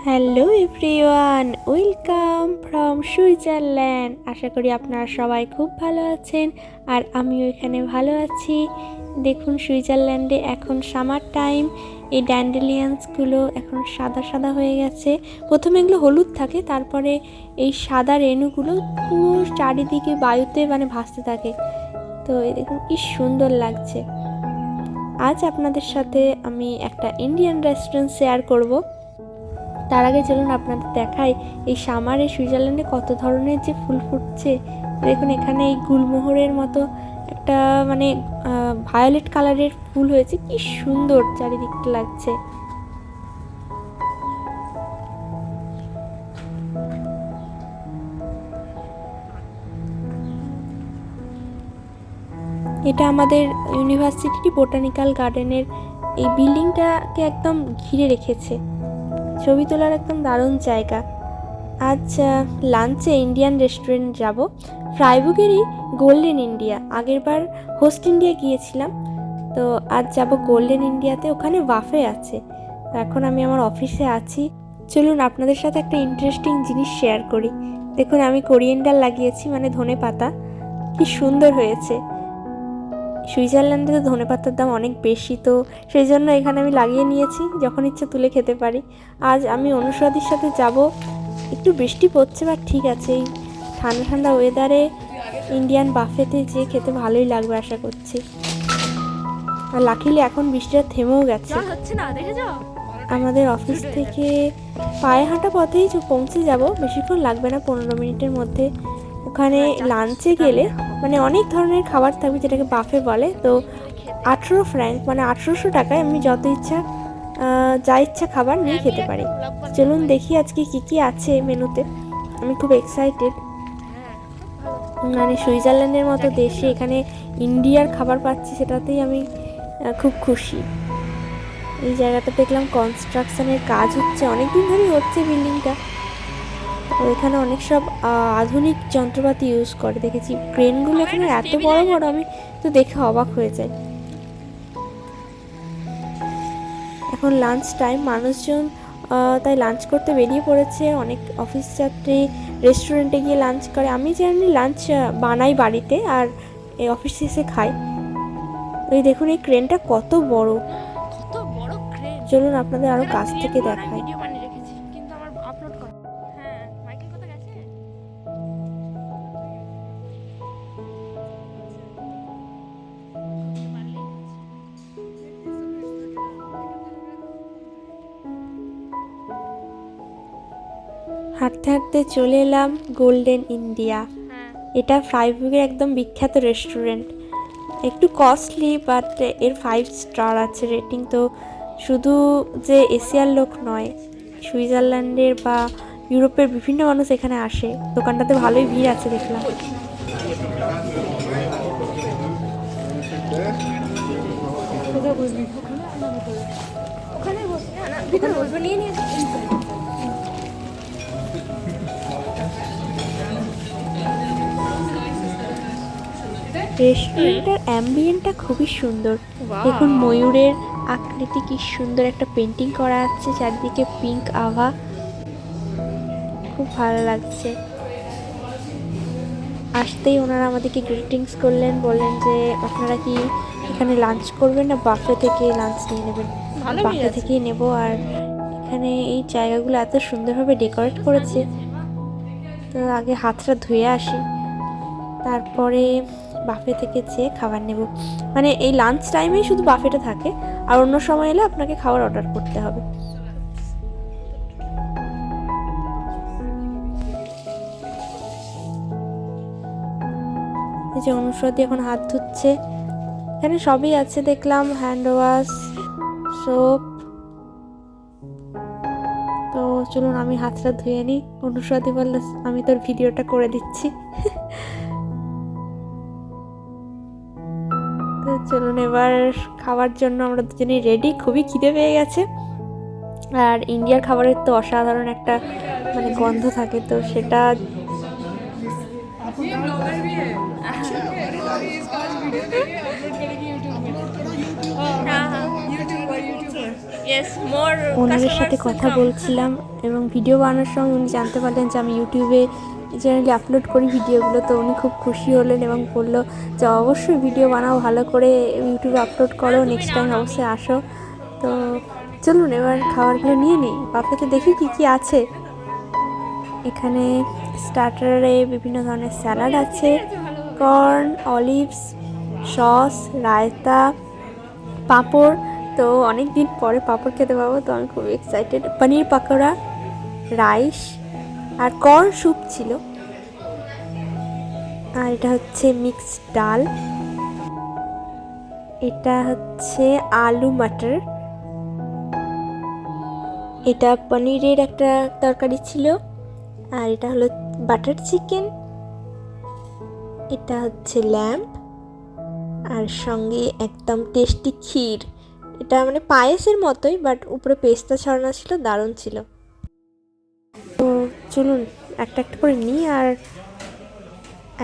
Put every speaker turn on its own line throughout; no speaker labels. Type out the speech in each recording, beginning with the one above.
Hello everyone, welcome from Switzerland. আশা করি আপনারা সবাই খুব ভালো আছেন আর আমিও এখানে ভালো আছি। দেখুন, সুইজারল্যান্ডে এখন সামার টাইম। এই ড্যান্ডেলিয়ান্সগুলো এখন সাদা সাদা হয়ে গেছে। প্রথমে এগুলো হলুদ থাকে, তারপরে এই সাদা রেণুগুলো পুরো চারিদিকে বায়ুতে ভাসতে থাকে। তো এই দেখুন কি সুন্দর লাগছে। আজ আপনাদের সাথে আমি একটা ইন্ডিয়ান রেস্টুরেন্ট শেয়ার করব। তার আগে চলুন আপনাদের দেখাই এই সামারে সুইজারল্যান্ডে কত ধরনের যে ফুল ফুটছে। দেখুন, এখানে এই গুলমোহরের মতো একটা ভায়োলেট কালারের ফুল হয়েছে, কি সুন্দর চারিদিকটা লাগছে। এটা আমাদের ইউনিভার্সিটি বোটানিক্যাল গার্ডেনের এই বিল্ডিংটাকে একদম ঘিরে রেখেছে। ছবি তোলার একদম দারুণ জায়গা। আজ লাঞ্চে ইন্ডিয়ান রেস্টুরেন্ট যাব, ফ্রাইবুগেরই গোল্ডেন ইন্ডিয়া। আগেরবার হোস্ট ইন্ডিয়া গিয়েছিলাম, তো আজ যাব গোল্ডেন ইন্ডিয়াতে। ওখানে বাফে আছে। এখন আমি আমার অফিসে আছি। চলুন আপনাদের সাথে একটা ইন্টারেস্টিং জিনিস শেয়ার করি। দেখুন, আমি কোরিয়েন্ডার লাগিয়েছি, ধনে পাতা। কি সুন্দর হয়েছে। সুইজারল্যান্ডে তো ধনেপাতার দাম অনেক বেশি, তো সেই জন্য এখানে আমি লাগিয়ে নিয়েছি, যখন ইচ্ছা তুলে খেতে পারি। আজ আমি অনুস্বাদীর সাথে যাব। একটু বৃষ্টি পড়ছে, বা ঠিক আছে, এই ঠান্ডা ঠান্ডা ওয়েদারে ইন্ডিয়ান বাফেতে যেয়ে খেতে ভালোই লাগবে আশা করছি। আর লাকিলি এখন বৃষ্টিটা থেমেও গেছে। আমাদের অফিস থেকে পায়ে হাঁটা পথেই পৌঁছে যাব, বেশিক্ষণ লাগবে না, 15 মিনিটের মধ্যে। ওখানে লাঞ্চে গেলে অনেক ধরনের খাবার থাকবে, যেটাকে বাফে বলে। তো 18 ফ্র্যাঙ্ক 1800 টাকায় আমি যত ইচ্ছা যা ইচ্ছা খাবার নিয়ে খেতে পারি। চলুন দেখি আজকে কি কি আছে মেনুতে। আমি খুব এক্সাইটেড। সুইজারল্যান্ডের মতো দেশে এখানে ইন্ডিয়ার খাবার পাচ্ছি, সেটাতেই আমি খুব খুশি। এই জায়গাটা দেখলাম কনস্ট্রাকশনের কাজ হচ্ছে, অনেকদিন ধরেই হচ্ছে বিল্ডিংটা। এখানে অনেক সব আধুনিক যন্ত্রপাতি ইউজ করে দেখেছি। ক্রেনগুলো এখানে এত বড় বড়, আমি তো দেখে অবাক হয়ে যাই। এখন লাঞ্চ টাইম, মানুষজন তাই লাঞ্চ করতে বেরিয়ে পড়েছে। অনেক অফিস যাত্রী রেস্টুরেন্টে গিয়ে লাঞ্চ করে। আমি জেনারেলি লাঞ্চ বানাই বাড়িতে, আর এই অফিস শেষে খাই। ওই দেখুন, এই ক্রেনটা কত বড়। চলুন আপনাদের আরো কাছ থেকে দেখাই। হাঁটতে হাঁটতে চলে এলাম গোল্ডেন ইন্ডিয়া। এটা ফ্রাইবুগের একদম বিখ্যাত রেস্টুরেন্ট। একটু কস্টলি, বাট এর 5 স্টার আছে রেটিং। তো শুধু যে এশিয়ার লোক নয়, সুইজারল্যান্ডের বা ইউরোপের বিভিন্ন মানুষ এখানে আসে। দোকানটাতে ভালোই ভিড় আছে দেখলাম। রেস্টুরেন্টের অ্যাম্বিয়েন্টটা খুবই সুন্দর। দেখুন, ময়ূরের আকৃতি কি সুন্দর একটা পেন্টিং করা আছে, চারদিকে পিঙ্ক আভা, খুব ভালো লাগছে। আসতেই ওনারা আমাদেরকে গ্রিটিংস করলেন, বললেন যে আপনারা কি এখানে লাঞ্চ করবেন না বাফে থেকে লাঞ্চ নিয়ে নেবেন। বাফে থেকেই নেব। আর এখানে এই জায়গাগুলো এত সুন্দরভাবে ডেকোরেট করেছে। তো আগে হাতটা ধুয়ে আসি, তারপরে বাফে থেকে যেয়ে খাবার নেব। এই লাঞ্চ টাইমেই শুধু বাফেটা থাকে, আর অন্য সময় এলে আপনাকে খাবার অর্ডার করতে হবে। এই যে অনুস্বাদী এখন হাত ধুচ্ছে। এখানে সবই আছে দেখলাম, হ্যান্ড ওয়াশ, সোপ। তো চলুন আমি হাতটা ধুয়ে নিই। অনুস্বাদী বললে আমি তোর ভিডিওটা করে দিচ্ছি। তো চলুন এবার খাওয়ার জন্য আমরা দুজনেই রেডি। খুবই খিদে পেয়ে গেছে। আর ইন্ডিয়ার খাবারের তো অসাধারণ একটা গন্ধ থাকে, তো সেটা ওনাদের সাথে কথা বলছিলাম এবং ভিডিও বানানোর সময় উনি জানতে পারলেন যে আমি ইউটিউবে চ্যানেলে আপলোড করি ভিডিওগুলো। তো উনি খুব খুশি হলেন এবং বললো যে অবশ্যই ভিডিও বানাও, ভালো করে ইউটিউবে আপলোড করো, নেক্সট টাইম অবশ্যই আসো। তো চলুন এবার খাবারগুলো নিয়ে নিই, বাফেতে দেখি কি কি আছে। এখানে স্টার্টারে বিভিন্ন ধরনের স্যালাড আছে, কর্ন, অলিভস, সস, রায়তা, পাঁপড়। তো অনেক দিন পরে পাঁপড় খেতে পাবো, তো আমি খুব এক্সাইটেড। পনির পাকোড়া, রাইস আর কর্ন স্যুপ ছিল। আর এটা হচ্ছে মিক্সড ডাল, এটা হচ্ছে আলু মটর, এটা পনিরের একটা তরকারি ছিল। আর এটা হলো বাটার চিকেন, এটা হচ্ছে ল্যাম্প, আর সঙ্গে একদম টেস্টি ক্ষীর। এটা মানে পায়েসের মতোই, বাট উপরে পেস্তা ছড়ানো ছিল, দারুণ ছিল। তো চলুন একটা একটা করে নিই। আর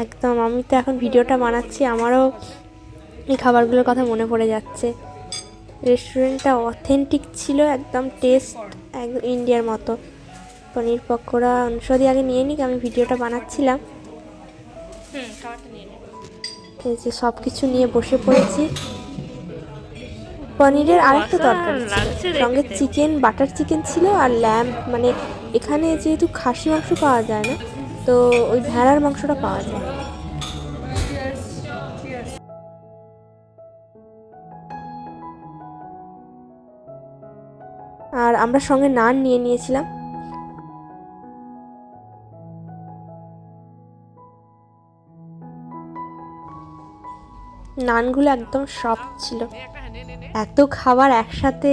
একদম আমি তো এখন ভিডিওটা বানাচ্ছি, আমারও এই খাবারগুলোর কথা মনে পড়ে যাচ্ছে। রেস্টুরেন্টটা অথেন্টিক ছিল, একদম টেস্ট একদম ইন্ডিয়ার মতো। পনির পকোড়া অনুষদি আগে নিয়ে নিক, আমি ভিডিওটা বানাচ্ছিলাম। এই যে সব কিছু নিয়ে বসে পড়েছি। পনিরের আরেকটা তরকারি ছিল, সঙ্গে চিকেন, বাটার চিকেন ছিল, আর ল্যাম্প, মানে এখানে যেহেতু খাসি মাংস পাওয়া যায় না, তো ওই ভেড়ার মাংসটা পাওয়া যায়। আর আমরা সঙ্গে নান নিয়ে নিয়েছিলাম। নানগুলো একদম সফট ছিল। এত খাবার একসাথে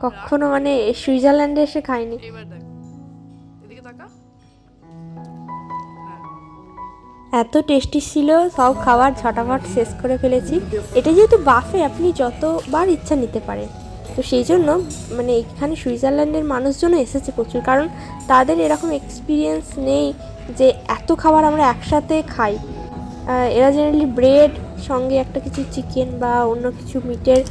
কখনো মানে সুইজারল্যান্ডে এসে খাইনি। এত টেস্টি ছিল, সব খাবার ঝটাফট শেষ করে ফেলেছি। এটা যেহেতু বাফে, আপনি যতবার ইচ্ছা নিতে পারেন, তো সেই জন্য মানে এখানে সুইজারল্যান্ডের মানুষজনও এসেছে প্রচুর, কারণ তাদের এরকম এক্সপিরিয়েন্স নেই যে এত খাবার আমরা একসাথে খাই। এরা জেনারেলি ব্রেড সঙ্গে একটা কিছু চিকেন বা অন্য কিছু মিটের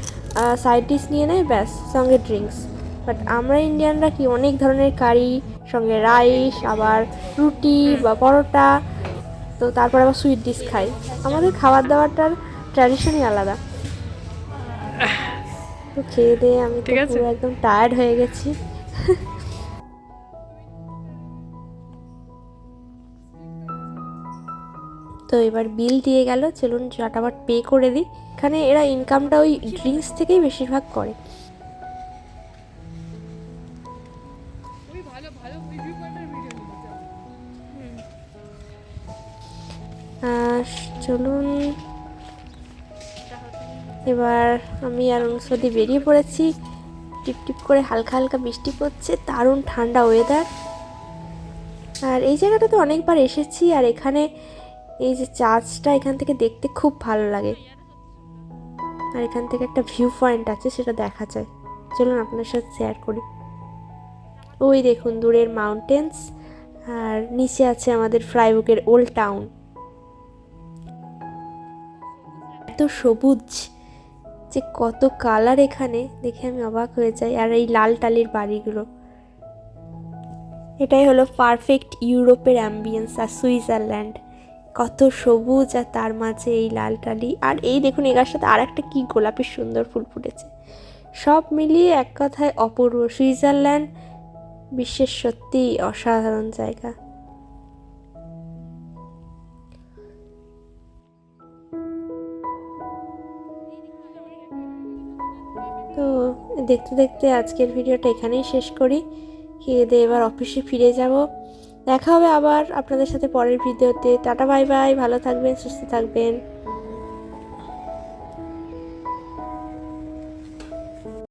সাইড ডিশ নিয়ে নেয়, ব্যাস, সঙ্গে ড্রিঙ্কস। বাট আমরা ইন্ডিয়ানরা কি অনেক ধরনের কারি, সঙ্গে রাইস, আবার রুটি বা পরোটা, তো তারপর আবার সুইট ডিশ খাই। আমাদের খাবার দাবারটার ট্র্যাডিশনই আলাদা। তো খেয়ে দিয়ে আমি তো পুরো একদম টায়ার্ড হয়ে গেছি। তো এবার বিল দিয়ে গেল, চলুন ঝটাফট পে করে দিই। এখানে এরা ইনকামটা ওই ড্রিঙ্কস থেকেই বেশিরভাগ করে। চলুন এবার আমি আর অনুষদি বেরিয়ে পড়েছি। টিপ টিপ করে হালকা হালকা বৃষ্টি পড়ছে, দারুণ ঠান্ডা ওয়েদার। আর এই জায়গাটা তো অনেকবার এসেছি, আর এখানে এই যে চার্চটা, এখান থেকে দেখতে খুব ভালো লাগে। আর এখান থেকে একটা ভিউ পয়েন্ট আছে, সেটা দেখা যায়। চলুন আপনার সাথে শেয়ার করি। ওই দেখুন দূরের মাউন্টেন্স, আর নিচে আছে আমাদের ফ্রাইবুকের ওল্ড টাউন। এত সবুজ, যে কত কালার এখানে, দেখে আমি অবাক হয়ে যাই। আর এই লাল টালির বাড়িগুলো, এটাই হলো পারফেক্ট ইউরোপের অ্যাম্বিয়েন্স। আর সুইজারল্যান্ড কত সবুজ, আর তার মাঝে এই লাল টালি। আর এই দেখুন এটার সাথে আর একটা কি গোলাপি সুন্দর ফুল ফুটেছে। সব মিলিয়ে এক কথায় অপূর্ব। সুইজারল্যান্ড বিশ্বের সত্যি অসাধারণ জায়গা। তো দেখতে দেখতে আজকের ভিডিওটা এখানেই শেষ করি। খেয়ে দিয়ে এবার অফিসে ফিরে যাব। দেখা হবে আবার আপনাদের সাথে পরের ভিডিওতে। টাটা বাই বাই, ভালো থাকবেন, সুস্থ থাকবেন।